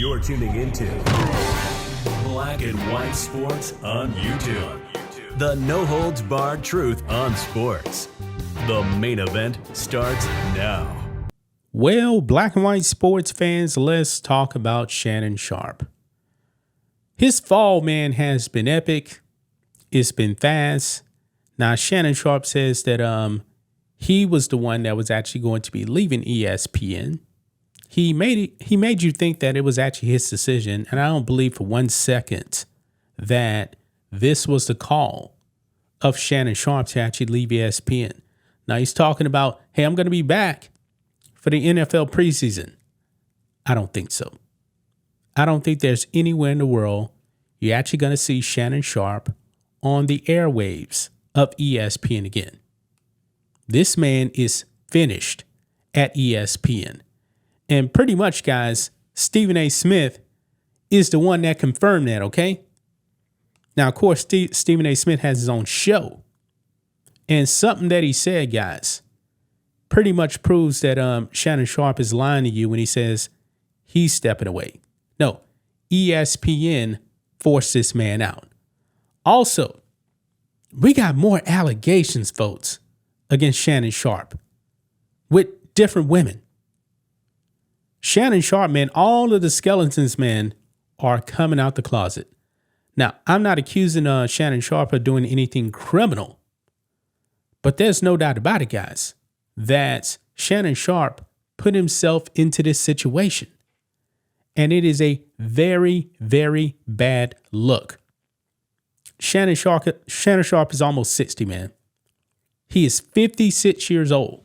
You're tuning into Black and White Sports on YouTube. The no-holds-barred truth on sports. The main event starts now. Well, Black and White Sports fans, let's talk about Shannon Sharpe. His fall, man, has been epic. It's been fast. Now, Shannon Sharpe says that he was the one that was actually going to be leaving ESPN. He made you think that it was actually his decision, and I don't believe for 1 second that this was the call of Shannon Sharpe to actually leave ESPN. Now he's talking about, hey, I'm going to be back for the NFL preseason. I don't think so. I don't think there's anywhere in the world you're actually going to see Shannon Sharpe on the airwaves of ESPN again. This man is finished at ESPN. And pretty much, guys, Stephen A. Smith is the one that confirmed that, okay? Now, of course, Stephen A. Smith has his own show. And something that he said, guys, pretty much proves that Shannon Sharpe is lying to you when he says he's stepping away. No, ESPN forced this man out. Also, we got more allegations, folks, against Shannon Sharpe with different women. Shannon Sharpe, man, all of the skeletons, man, are coming out the closet. Now, I'm not accusing Shannon Sharpe of doing anything criminal, but there's no doubt about it, guys, that Shannon Sharpe put himself into this situation. And it is a very, very bad look. Shannon Sharpe is almost 60, man. He is 56 years old.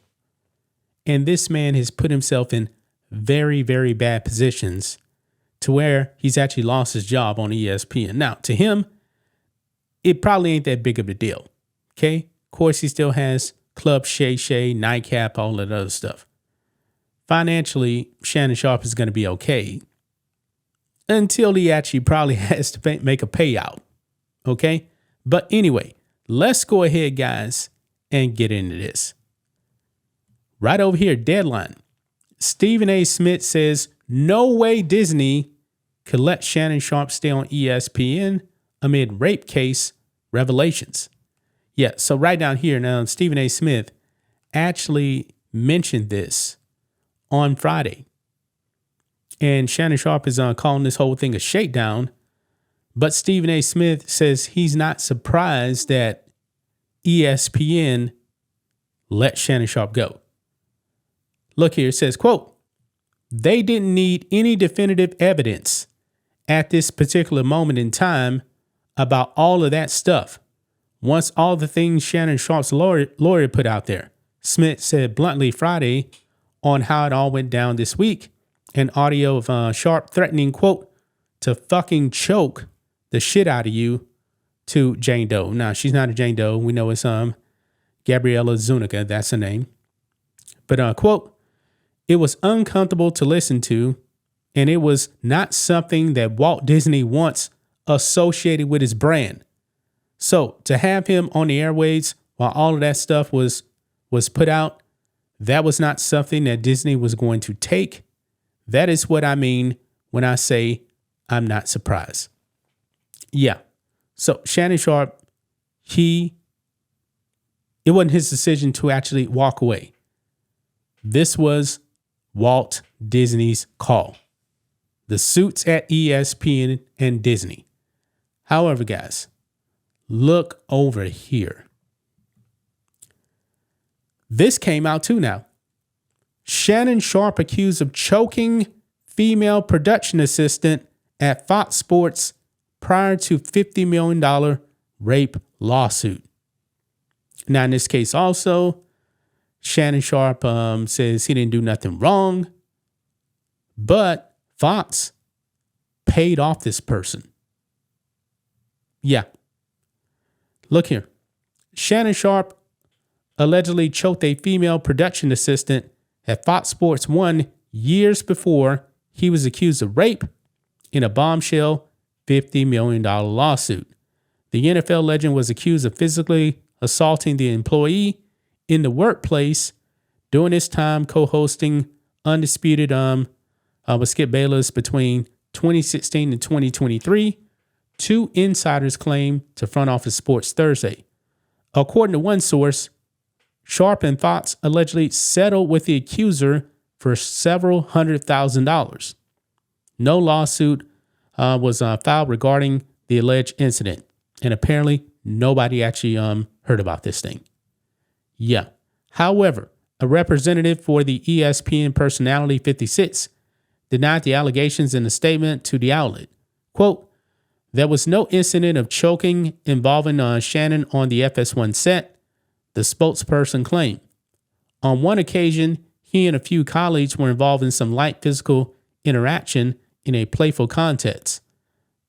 And this man has put himself in very, very bad positions to where he's actually lost his job on ESPN. Now, to him, it probably ain't that big of a deal. Okay? Of course, he still has Club Shay Shay, Nightcap, all that other stuff. Financially, Shannon Sharpe is going to be okay until he actually probably has to make a payout. Okay? But anyway, let's go ahead, guys, and get into this. Right over here, Deadline. Stephen A. Smith says, no way Disney could let Shannon Sharpe stay on ESPN amid rape case revelations. Yeah, so right down here now, Stephen A. Smith actually mentioned this on Friday. And Shannon Sharpe is calling this whole thing a shakedown. But Stephen A. Smith says he's not surprised that ESPN let Shannon Sharpe go. Look here, it says, quote, they didn't need any definitive evidence at this particular moment in time about all of that stuff. Once all the things Shannon Sharpe's lawyer put out there, Smith said bluntly Friday on how it all went down this week. An audio of Sharpe threatening, quote, to fucking choke the shit out of you to Jane Doe. Now, she's not a Jane Doe. We know it's Gabriella Zuniga. That's her name. But, quote, it was uncomfortable to listen to, and it was not something that Walt Disney wants associated with his brand. So to have him on the airwaves while all of that stuff was put out, that was not something that Disney was going to take. That is what I mean when I say I'm not surprised. Yeah. So Shannon Sharpe, it wasn't his decision to actually walk away. This was Walt Disney's call. The suits at ESPN and Disney. However, guys, look over here. This came out too now. Shannon Sharpe accused of choking female production assistant at Fox Sports prior to $50 million rape lawsuit. Now, in this case also, Shannon Sharpe says he didn't do nothing wrong, but Fox paid off this person. Yeah. Look here. Shannon Sharpe allegedly choked a female production assistant at Fox Sports 1 years before he was accused of rape in a bombshell $50 million lawsuit. The NFL legend was accused of physically assaulting the employee in the workplace during his time co-hosting Undisputed with Skip Bayless between 2016 to 2023, two insiders claim to Front Office Sports Thursday. According to one source, Sharpe and Fox allegedly settled with the accuser for several $100,000. No lawsuit was filed regarding the alleged incident, and apparently nobody actually heard about this thing. Yeah. However, a representative for the ESPN personality 56 denied the allegations in a statement to the outlet. Quote, "There was no incident of choking involving Shannon on the FS1 set," the spokesperson claimed. On one occasion, he and a few colleagues were involved in some light physical interaction in a playful context.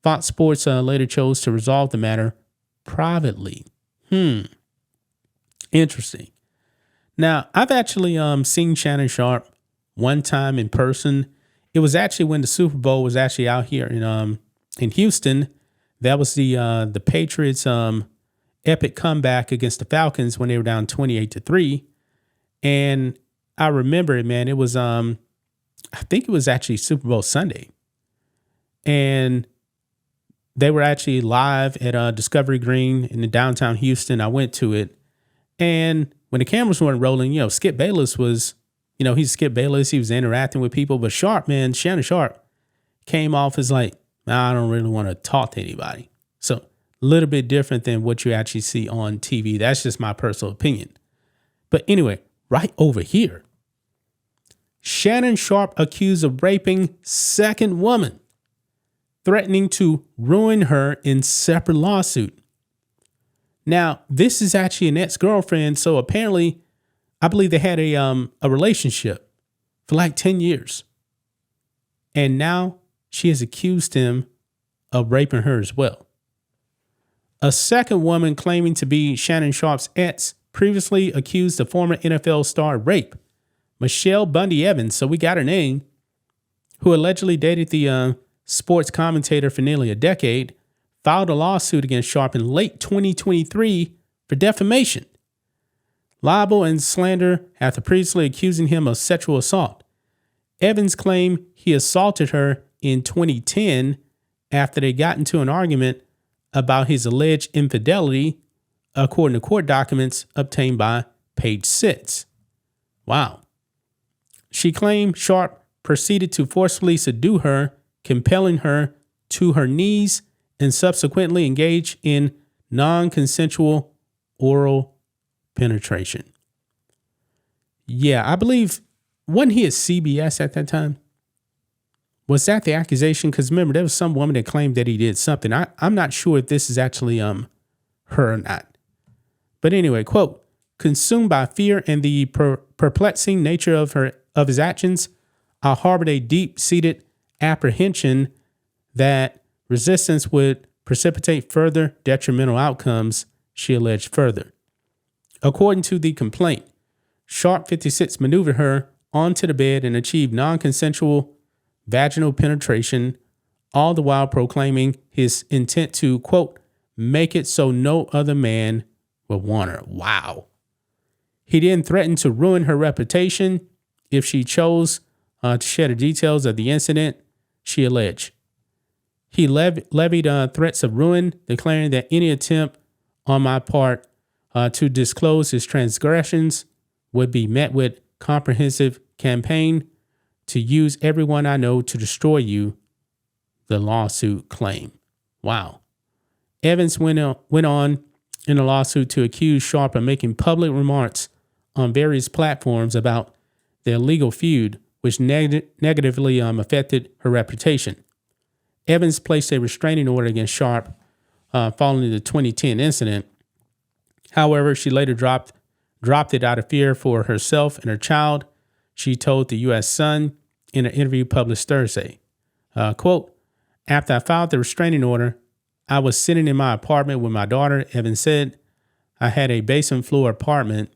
Fox Sports later chose to resolve the matter privately. Interesting. Now, I've actually seen Shannon Sharpe one time in person. It was actually when the Super Bowl was actually out here in Houston. That was the Patriots' epic comeback against the Falcons when they were down 28-3. And I remember it, man. It was I think it was actually Super Bowl Sunday. And they were actually live at Discovery Green in the downtown Houston. I went to it. And when the cameras weren't rolling, Skip Bayless was, he's Skip Bayless. He was interacting with people. But Sharpe, man, Shannon Sharpe came off as like, I don't really want to talk to anybody. So a little bit different than what you actually see on TV. That's just my personal opinion. But anyway, right over here, Shannon Sharpe accused of raping second woman, threatening to ruin her in separate lawsuit. Now, this is actually an ex-girlfriend, so apparently, I believe they had a relationship for like 10 years. And now she has accused him of raping her as well. A second woman claiming to be Shannon Sharpe's ex previously accused the former NFL star of rape, Michelle Bundy Evans, so we got her name, who allegedly dated the sports commentator for nearly a decade, filed a lawsuit against Sharpe in late 2023 for defamation, libel, and slander after previously accusing him of sexual assault. Evans claimed he assaulted her in 2010 after they got into an argument about his alleged infidelity, according to court documents obtained by Page Six. Wow. She claimed Sharpe proceeded to forcefully subdue her, compelling her to her knees, and subsequently engage in non-consensual oral penetration. Yeah, I believe, wasn't he at CBS at that time? Was that the accusation? Because remember, there was some woman that claimed that he did something. I'm not sure if this is actually her or not. But anyway, quote, "Consumed by fear and the perplexing nature of his actions, I harbored a deep-seated apprehension that resistance would precipitate further detrimental outcomes," she alleged further. According to the complaint, Sharpe 56 maneuvered her onto the bed and achieved non-consensual vaginal penetration, all the while proclaiming his intent to, quote, "make it so no other man would want her." Wow. He then threatened to ruin her reputation if she chose to share the details of the incident, she alleged. He levied threats of ruin, declaring that any attempt on my part to disclose his transgressions would be met with comprehensive campaign to use everyone I know to destroy you, the lawsuit claimed. Wow. Evans went on in the lawsuit to accuse Sharpe of making public remarks on various platforms about their legal feud, which negatively affected her reputation. Evans placed a restraining order against Sharpe following the 2010 incident. However, she later dropped it out of fear for herself and her child, she told the U.S. Sun in an interview published Thursday. Quote, "After I filed the restraining order, I was sitting in my apartment with my daughter," Evans said. "I had a basement floor apartment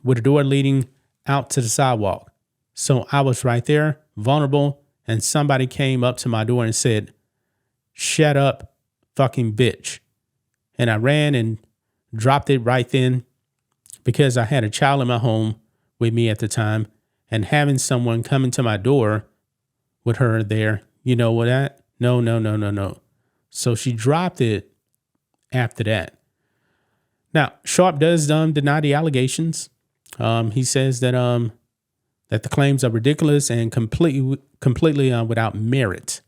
with a door leading out to the sidewalk. So I was right there, vulnerable, and somebody came up to my door and said, 'Shut up, fucking bitch.' And I ran and dropped it right then because I had a child in my home with me at the time, and having someone come into my door with her there, you know what that? No, no, no, no, no. So she dropped it after that. Now, Sharpe does deny the allegations. He says that that the claims are ridiculous and completely without merit.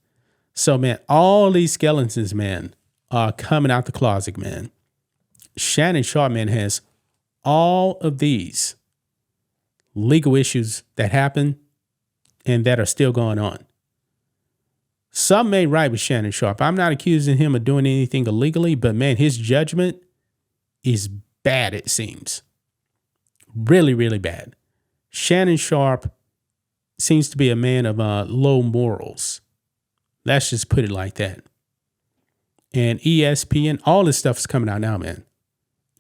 So, man, all these skeletons, man, are coming out the closet, man. Shannon Sharpe, man, has all of these legal issues that happen and that are still going on. Some ain't right with Shannon Sharpe. I'm not accusing him of doing anything illegally, but man, his judgment is bad, it seems. Really, really bad. Shannon Sharpe seems to be a man of low morals. Let's just put it like that. And ESPN, all this stuff is coming out now, man.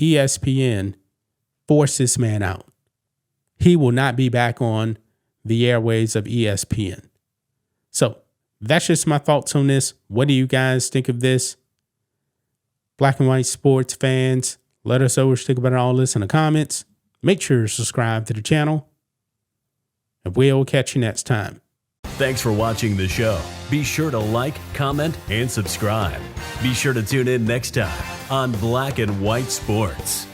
ESPN forced this man out. He will not be back on the airwaves of ESPN. So that's just my thoughts on this. What do you guys think of this? Black and white sports fans, let us know what you think about all this in the comments. Make sure to subscribe to the channel. And we'll catch you next time. Thanks for watching the show. Be sure to like, comment, and subscribe. Be sure to tune in next time on Black and White Sports.